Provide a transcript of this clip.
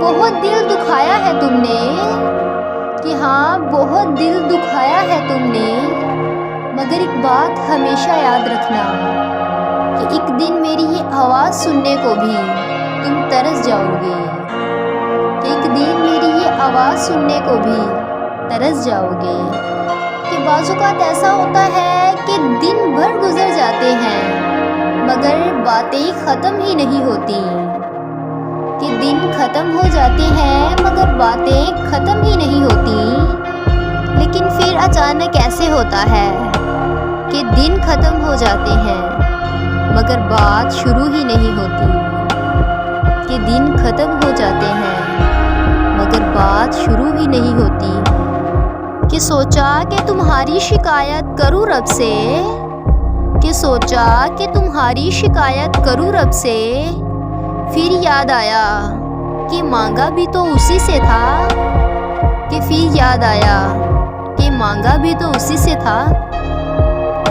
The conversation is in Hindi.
बहुत दिल दुखाया है तुमने, कि हाँ बहुत दिल दुखाया है तुमने। मगर एक बात हमेशा याद रखना कि एक दिन मेरी ये आवाज़ सुनने को भी तुम तरस जाओगे, कि एक दिन मेरी ये आवाज़ सुनने को भी तरस जाओगे। कि बाज़-औक़ात ऐसा होता है कि दिन भर गुजर जाते हैं मगर बातें ख़त्म ही नहीं होती, कि दिन ख़त्म हो जाते हैं मगर बातें ख़त्म ही नहीं होती। लेकिन फिर अचानक ऐसे होता है कि दिन ख़त्म हो जाते हैं मगर बात शुरू ही नहीं होती, कि दिन ख़त्म हो जाते हैं मगर बात शुरू ही नहीं होती। कि सोचा कि तुम्हारी शिकायत करूँ रब से, कि सोचा कि तुम्हारी शिकायत करूँ रब से। फिर याद आया कि मांगा भी तो उसी से था, कि फिर याद आया कि मांगा भी तो उसी से था।